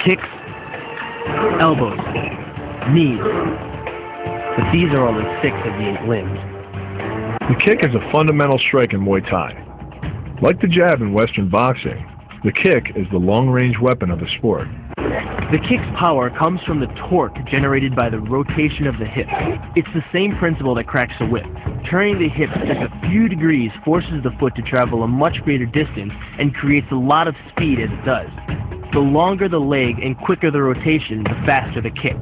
Kicks, elbows, knees. But these are only 6 of the 8 limbs. The kick is a fundamental strike in Muay Thai. Like the jab in Western boxing, the kick is the long-range weapon of the sport. The kick's power comes from the torque generated by the rotation of the hips. It's the same principle that cracks a whip. Turning the hips just a few degrees forces the foot to travel a much greater distance and creates a lot of speed as it does. The longer the leg and quicker the rotation, the faster the kick.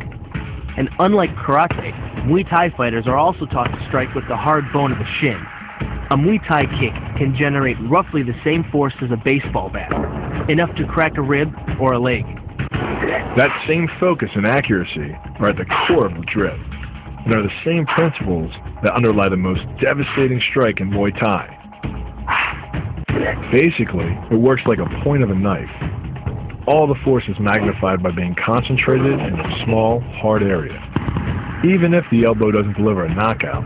And unlike karate, Muay Thai fighters are also taught to strike with the hard bone of the shin. A Muay Thai kick can generate roughly the same force as a baseball bat, enough to crack a rib or a leg. That same focus and accuracy are at the core of the drift, and are the same principles that underlie the most devastating strike in Muay Thai. Basically, it works like a point of a knife. All the force is magnified by being concentrated in a small, hard area. Even if the elbow doesn't deliver a knockout,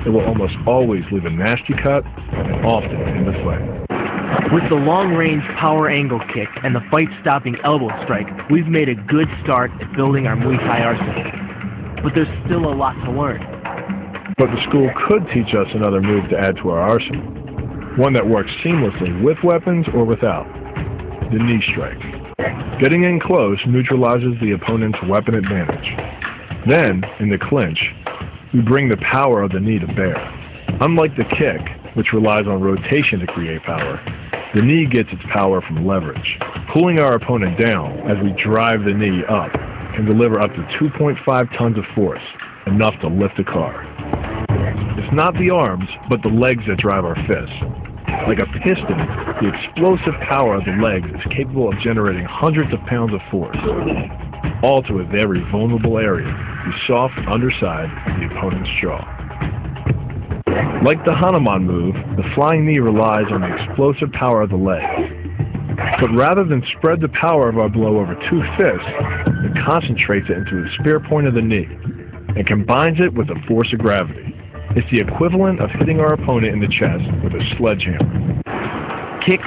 it will almost always leave a nasty cut, and often in the fight. With the long-range power angle kick and the fight-stopping elbow strike, we've made a good start at building our Muay Thai arsenal. But there's still a lot to learn. But the school could teach us another move to add to our arsenal, one that works seamlessly with weapons or without: the knee strike. Getting in close neutralizes the opponent's weapon advantage. Then, in the clinch, we bring the power of the knee to bear. Unlike the kick, which relies on rotation to create power, the knee gets its power from leverage. Pulling our opponent down as we drive the knee up can deliver up to 2.5 tons of force, enough to lift a car. It's not the arms, but the legs that drive our fists. Like a piston, the explosive power of the legs is capable of generating hundreds of pounds of force, all to a very vulnerable area, the soft underside of the opponent's jaw. Like the Hanuman move, the flying knee relies on the explosive power of the leg. But rather than spread the power of our blow over 2 fists, it concentrates it into the spear point of the knee and combines it with the force of gravity. It's the equivalent of hitting our opponent in the chest with a sledgehammer. Kicks,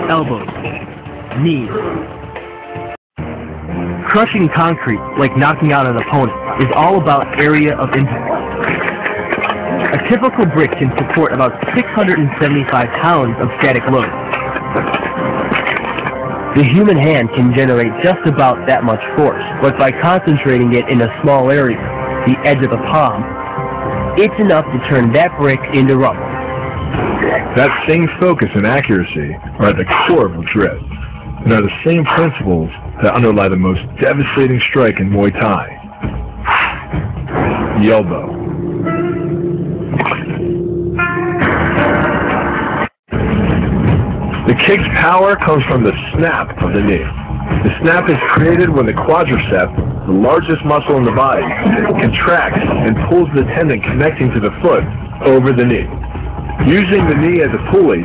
elbows, knees. Crushing concrete, like knocking out an opponent, is all about area of impact. A typical brick can support about 675 pounds of static load. The human hand can generate just about that much force, but by concentrating it in a small area, the edge of the palm, it's enough to turn that brick into rubble. That same focus and accuracy are at the core of the drift, and are the same principles that underlie the most devastating strike in Muay Thai: the elbow. The kick's power comes from the snap of the knee. The snap is created when the quadriceps, the largest muscle in the body, contracts and pulls the tendon connecting to the foot over the knee. Using the knee as a pulley,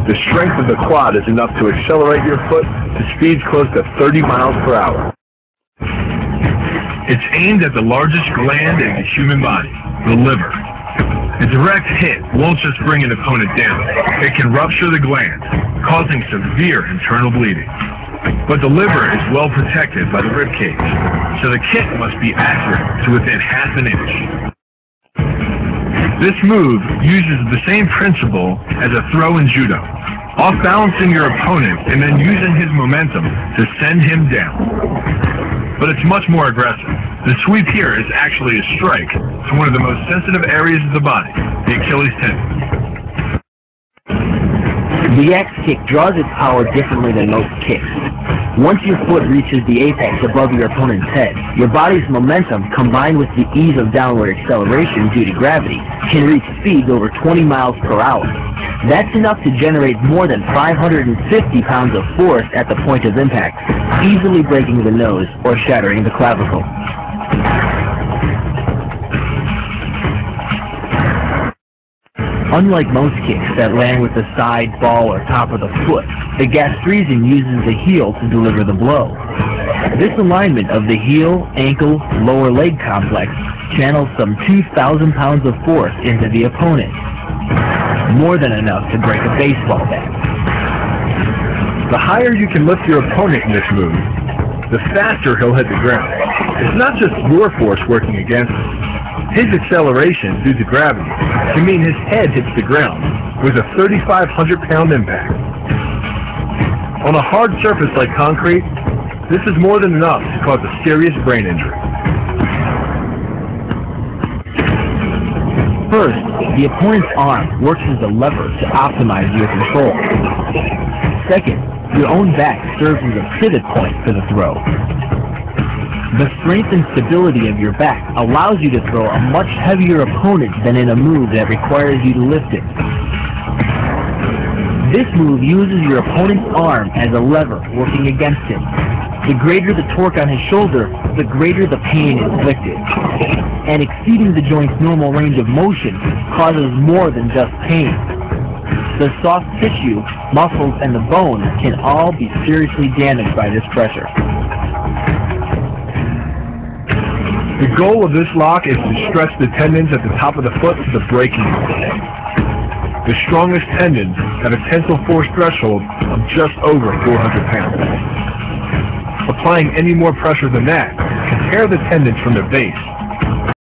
the strength of the quad is enough to accelerate your foot to speeds close to 30 miles per hour. It's aimed at the largest gland in the human body, the liver. A direct hit won't just bring an opponent down. It can rupture the gland, causing severe internal bleeding. But the liver is well protected by the ribcage, so the kick must be accurate to within half an inch. This move uses the same principle as a throw in judo, off-balancing your opponent and then using his momentum to send him down. But it's much more aggressive. The sweep here is actually a strike to one of the most sensitive areas of the body, the Achilles tendon. The axe kick draws its power differently than most kicks. Once your foot reaches the apex above your opponent's head, your body's momentum, combined with the ease of downward acceleration due to gravity, can reach speeds over 20 miles per hour. That's enough to generate more than 550 pounds of force at the point of impact, easily breaking the nose or shattering the clavicle. Unlike most kicks that land with the side, ball, or top of the foot, the gastrezing uses the heel to deliver the blow. This alignment of the heel, ankle, lower leg complex channels some 2,000 pounds of force into the opponent, more than enough to break a baseball bat. The higher you can lift your opponent in this move, the faster he'll hit the ground. It's not just your force working against him. His acceleration due to gravity can mean his head hits the ground with a 3,500-pound impact. On a hard surface like concrete, this is more than enough to cause a serious brain injury. First, the opponent's arm works as a lever to optimize your control. Second, your own back serves as a pivot point for the throw. The strength and stability of your back allows you to throw a much heavier opponent than in a move that requires you to lift it. This move uses your opponent's arm as a lever working against him. The greater the torque on his shoulder, the greater the pain inflicted. And exceeding the joint's normal range of motion causes more than just pain. The soft tissue, muscles, and the bone can all be seriously damaged by this pressure. The goal of this lock is to stretch the tendons at the top of the foot to the breaking point. The strongest tendons have a tensile force threshold of just over 400 pounds. Applying any more pressure than that can tear the tendons from the base